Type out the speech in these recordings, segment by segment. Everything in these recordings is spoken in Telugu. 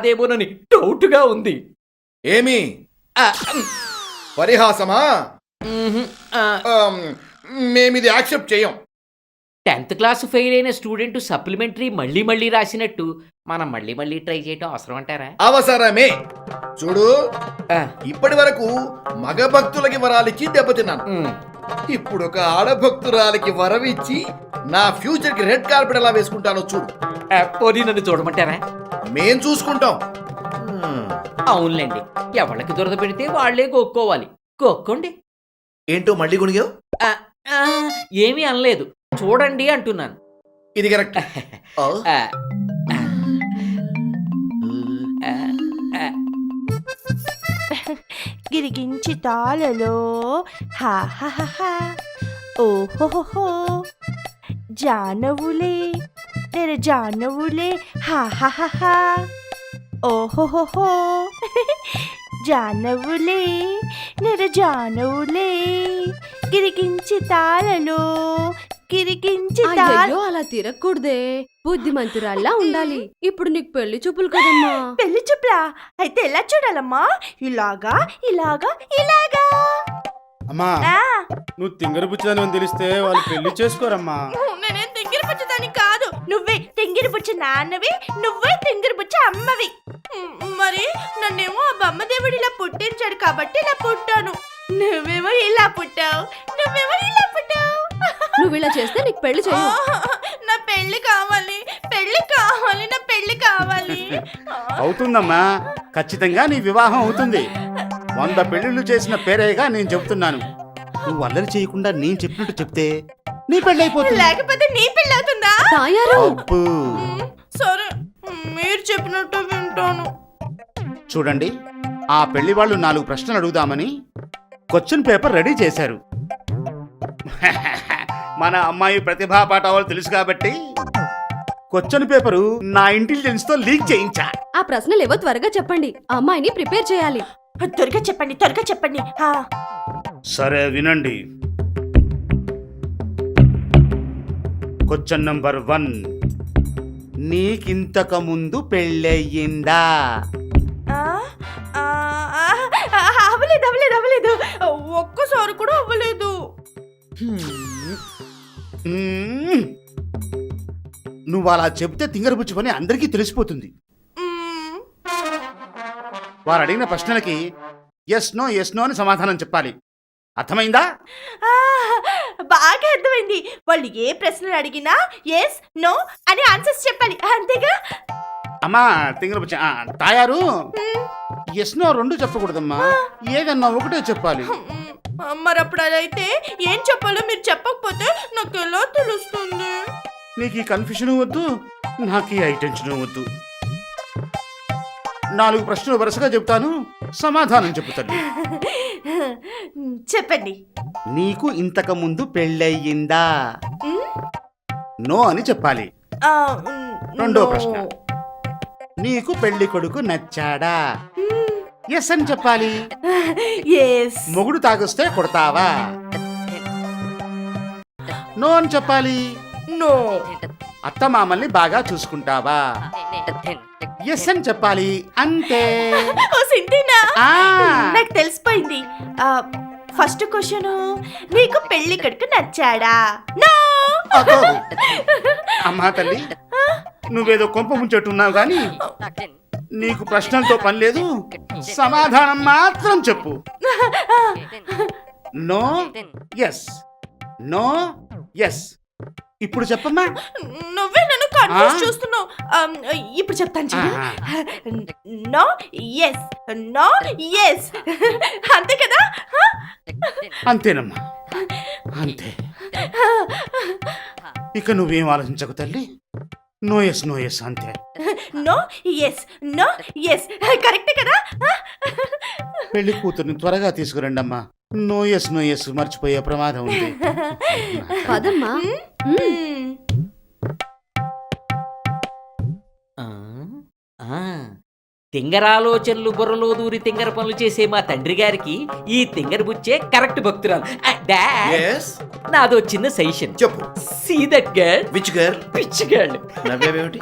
కాదేమోనని డౌట్గా ఉంది. ఏమి ఆ, పరిహాసమా? మ్హూ, ఆ, మేమిది యాక్సెప్ట్ చేయం. 10th క్లాస్ ఫెయిల్ అయిన స్టూడెంట్ సప్లిమెంటరీ మళ్ళీ మళ్ళీ రాసినట్టు మనం మళ్ళీ మళ్ళీ ట్రై చేయటం అవసరం అంటారా? అవసరమే. చూడు, ఆ, ఇప్పటి వరకు మగ భక్తులకి వరాలిచ్చి దెబ్బతిన్నాను. మ్, ఇప్పుడు ఒక ఆడభక్తురాలికి వరమిచ్చి నా ఫ్యూచర్ కి రెడ్ కార్పెట్ ఎలా వేసుకుంటానో చూడు. పోనీ నన్ను చూడమంటారా? మేం చూసుకుంటాం. అవునులేండి, ఎవళ్ళకి దురద పెడితే వాళ్లే గోక్కోవాలి. గోక్కోండి. ఏంటో మళ్ళీ గుణిగావు? ఆ, ఆ, ఏమీ అనలేదు, చూడండి అంటున్నాను. ఇది కరెక్ట్. ఆ, ఆ, ఆ, ఆ. గిరిగించి తాళలో హా ఓహోహో జానవులే నెర జానవులే హా ఓహోహో జానవులే నెర జానవులే గిరిగించి తాళలో గిరిగించి అయ్యో అలా తిరగకూడదే, బుద్ధిమంతురాల్లా ఉండాలి. ఇప్పుడు నీకు పెళ్లి చూపులు కదమ్మా. పెళ్లి చూపులా? అయితే ఎలా చూడాలమ్మా? ఇలాగా ఇలాగా ఇలాగా. అమ్మా, ఆ, నువ్వు తింగరు బుచ్చదని తెలిస్తే వాళ్ళు పెళ్లి చేసుకోరమ్మా. నేనేం తింగిరి బుచ్చదాన్ని కాదు. నువ్వే తింగిరి బుచ్చ నాన్నవి, నువ్వే తింగిరి బుచ్చ అమ్మవి. మరి నన్నేమో ఆ బొమ్మదేవుడు ఇలా పుట్టించాడు కాబట్టి ఇలా పుట్టాను. నువ్వేమో ఇలా పుట్టావు, నువ్వేమో ఇలా పుట్టావు. నువ్వు ఇలా చేస్తే నీకు పెళ్లి చేయు. నా పెళ్లి కావాలి, పెళ్లి కావాలి, నా పెళ్లి కావాలి. అవుతుందమ్మా, ఖచ్చితంగా నీ వివాహం అవుతుంది. 100 పెళ్లిళ్ళు చేసిన పేరేగా నేను చెబుతున్నాను. నువ్వు అల్లరి చేయకుండా నేను చెప్పినట్టు చెప్తే నీ పెళ్లి అయిపోతుంది. లేకపోతే నీ పెళ్లి అవుతుందా? తాయారు, అబ్బో. సరే, మీరు చెప్పినట్టు వింటాను. చూడండి, ఆ పెళ్లి వాళ్ళు 4 ప్రశ్నలు అడుగుదామని క్వశ్చన్ పేపర్ రెడీ చేశారు. మన అమ్మాయి ప్రతిభా పాఠవాలు తెలుసు కాబట్టి క్వశ్చన్ పేపరు నా ఇంటెలిజెన్స్ తో లీక్ చేయించా. ఆ ప్రశ్నలు ఏవో త్వరగా చెప్పండి, ఆ అమ్మాయిని ప్రిపేర్ చేయాలి. త్వరగా చెప్పండి, త్వరగా చెప్పండి. సరే వినండి. క్వశ్చన్ నంబర్ 1, నీకింతకు ముందు పెళ్ళయిందా? అవ్వలేదు అవ్వలేదు అవ్వలేదు, ఒక్కసారి కూడా అవ్వలేదు. నువ్వు అలా చెప్తే తింగరబుచ్చి పని అందరికీ తెలిసిపోతుంది. వారు అడిగిన ప్రశ్నలకి ఎస్ నో అని సమాధానం చెప్పాలి. అర్థమైందా? బాగా అర్థమైంది. వాళ్ళు ఏ ప్రశ్నలు అడిగినా ఎస్ నో అని ఆన్సర్స్ చెప్పాలి, అంతేగా? అమ్మా తింగరబుచ్చి, తాయారు ఎస్ నో 2 చెప్పకూడదమ్మా, ఏదన్నా ఒకటే చెప్పాలి. మరి అప్పుడు అదైతే ఏం చెప్పాలో మీరు చెప్పకపోతే నాకు ఎలా తెలుస్తుంది? నీకు ఈ కన్ఫ్యూషన్ వద్దు, నాకు ఈ టెన్షన్ వద్దు. 4 ప్రశ్నలు వరుసగా చెప్తాను, సమాధానం చెప్తాను. చెప్పండి. నీకు ఇంతకు ముందు పెళ్ళయిందా? నో అని చెప్పాలి. రెండో ప్రశ్న, నీకు పెళ్లి కొడుకు నచ్చాడా? ఎస్ అని చెప్పాలి. మొగుడు తాగొస్తే కొడతావా? నో అని చెప్పాలి. నో. అత్త మామల్ని బాగా చూసుకుంటావా? ఎస్ అని చెప్పాలి. అంతే. నాకు తెలిసిపోయింది. ఫస్ట్ క్వశ్చన్, నీకు పెళ్లి కొడుకు నచ్చాడా? నో. అమ్మా తల్లి, నువ్వేదో కొంప ముంచెట్టున్నావు గాని నీకు ప్రశ్నలతో పని లేదు, సమాధానం మాత్రం చెప్పు. No yes, no yes. ఇప్పుడు చెప్పమ్మా. నువ్వే నన్ను కన్ఫ్యూజ్ చేస్తున్నావు. ఇప్పుడు చెప్తాను చూడు. నో ఎస్, నో ఎస్, అంతే కదా? అంతేనమ్మా, అంతే. ఇక నువ్వేం ఆలోచించకు తల్లి. నో ఎస్ అంతే. No yes, no yes, correct కదా? పెళ్లి కూతుర్ని త్వరగా తీసుకురండి అమ్మా. నో ఎస్ మర్చిపోయే ప్రమాదం ఉంది. పదమ్మా. తింగరాలోచనలు బుర్రలో దూరి తింగర పనులు చేసే మా తండ్రి గారికి ఈ తింగర బుచ్చే కరెక్ట్ భక్తురాలు. Yes? నాదో చిన్న సజెషన్. చెప్పు. See that girl. Which girl? Pitch girl. నవ్వేవేమిటి?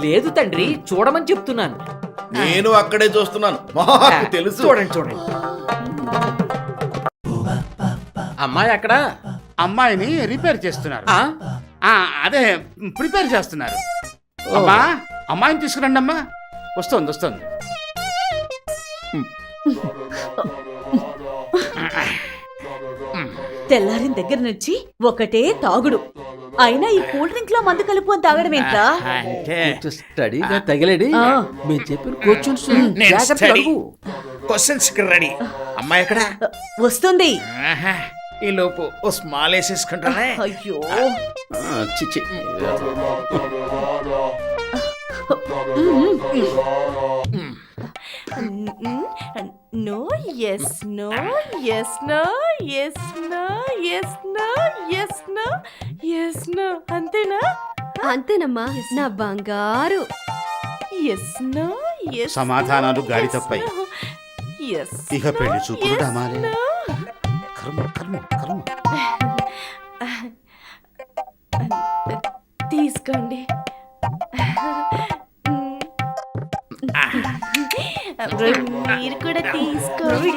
లేదు తండ్రి, చూడమని చెప్తున్నాను. నేను అక్కడే చూస్తున్నాను, మాకు తెలుసు. చూడండి చూడండి. అమ్మాయి అక్కడ. అమ్మాయిని రిపేర్ చేస్తున్నారు. ఆ? అదే ప్రిపేర్ చేస్తున్నారు. అమ్మా, అమ్మాయిని తీసుకురండి అమ్మా. వస్తుంది వస్తుంది. తెల్లారిన దగ్గర నుంచి ఒకటే తాగుడు. అయినా ఈ కూల్ డ్రింక్ లో మందు కలుపుకొని తాగడం ఏంట్రా? అంటే స్టడీగా తగిలేడి ఆ. మేము చెప్పిన క్వశ్చన్స్ నేను జాగ్రత్తగా స్టడీ. అడుగు. క్వశ్చన్స్ కి రెడీ. అమ్మాయి ఎక్కడ? వస్తుంది. ఈ లోపు ఓ స్మాల్ వేసేసుకుంటానే. అయ్యో, చిచ్చి no yes no yes no yes no yes no yes no yes no అంతేనా? అంతేనమ్మా నా బంగారు. ఎస్ నో ఎస్ సమాధానాలు గాడి తప్పాయి. ఎస్ ఇక పెళ్లి చూపులు డమాలే. కర్మ కర్మ కర్మ. తీసుకోండి. మీరు కూడా తీసుకోండి.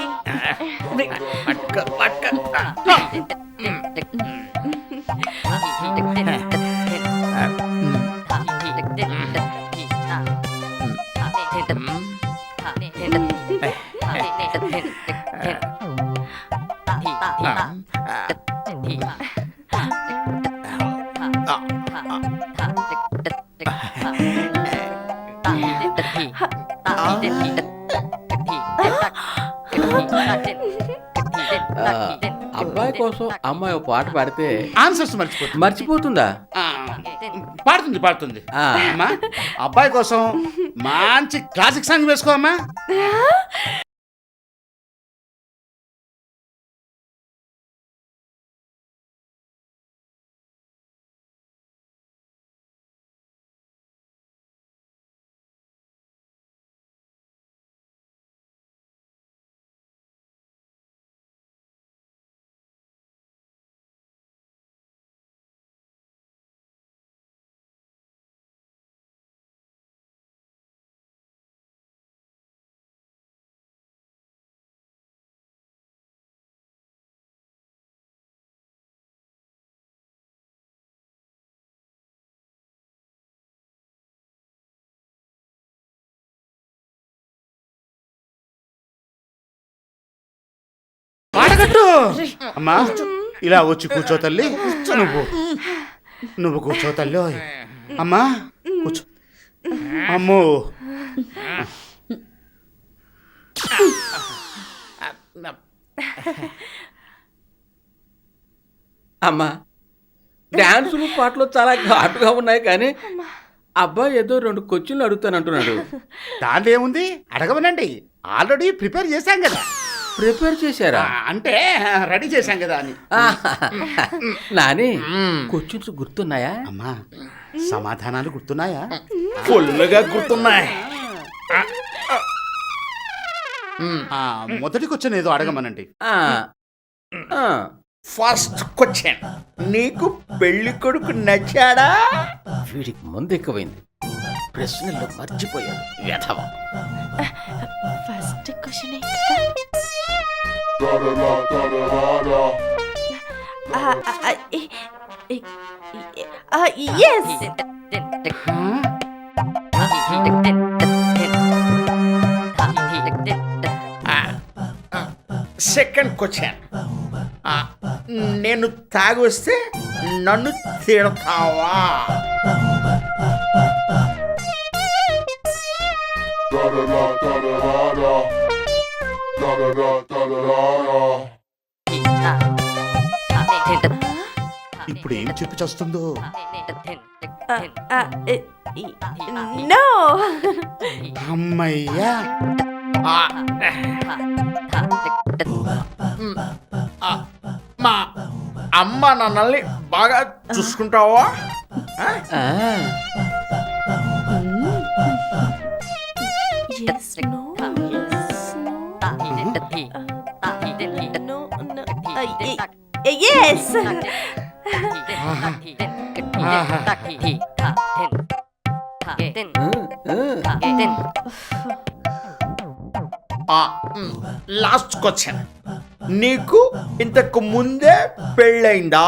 అబ్బాయి కోసం అమ్మాయి ఒక పాట పాడితే ఆన్సర్స్ మర్చిపోతుంది. మర్చిపోతుందా? ఆ, పాడుతుంది పాడుతుంది. ఆ. అమ్మా, అబ్బాయి కోసం మంచి క్లాసిక్ సాంగ్ వేసుకో అమ్మా. పాడగట్టు. అమ్మా, ఇలా వచ్చి కూర్చో తల్లి. నువ్వు కూర్చో తల్లి. ఓయ్. అమ్మా కూర్చో. అమ్మో, అమ్మా, డాన్సులు పాటలు చాలా ఘాటుగా ఉన్నాయి, కానీ అబ్బాయి ఏదో 2 క్వశ్చన్లు అడుగుతానంటున్నాడు. దాంట్లో ఏముంది, అడగమనండి. ఆల్రెడీ ప్రిపేర్ చేశాం కదా. ప్రిపేర్ చేశారా? అంటే రెడీ చేశాం కదా అని. నాని, క్వశ్చన్స్ గుర్తున్నాయా? అమ్మా, సమాధానాలు గుర్తున్నాయా? ఫుల్గా గుర్తున్నాయి. మొదటి క్వశ్చన్ ఏదో అడగమనండి. ఆ, ఆ, ఫస్ట్ క్వశ్చన్, నీకు పెళ్లి కొడుకు నచ్చాడా? వీడికి ముందు ఎక్కువైంది, ప్రశ్నల్లో మర్చిపోయాడు వ్యధవ. First question yes. Second question, నేను తాగి వస్తే నన్ను తిడతావా? ఇప్పుడు ఏం చెప్పి చేస్తుందో. నో. అమ్మయ్యా. మా అమ్మ నన్నల్ని బాగా చూసుకుంటావా? ఆ, Yes, no, yes, no. No, no. Yes. Last question, నీకు ఇంతకు ముందే పెళ్ళైందా?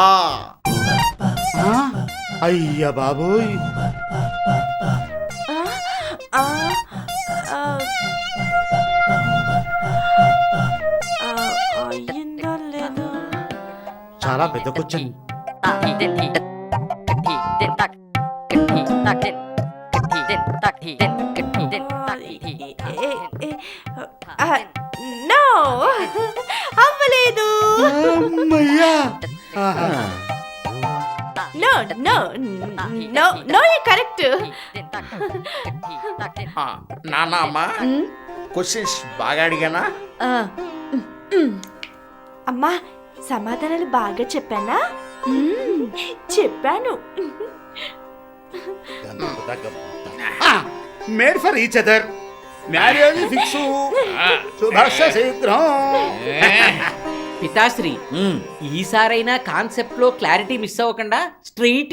ఆ? అయ్య బాబోయ్, ఆ, ఆ, అయ్యిందో లేదో. చాలా పెద్ద క్వశ్చన్. నో అవ్వలేదు. అమ్మయ్యా. ఆహా. No no no no correct. నాన్న అమ్మా, క్వశ్చన్స్ బాగా అడిగానా? అమ్మా సమాధానాలు బాగా చెప్పానా? చెప్పాను. Made for each other, marriage fix, శుభస్య శీఘ్రం. పితాశ్రీ ఈసారైనా కాన్సెప్ట్ లో క్లారిటీ మిస్ అవ్వకుండా స్ట్రైట్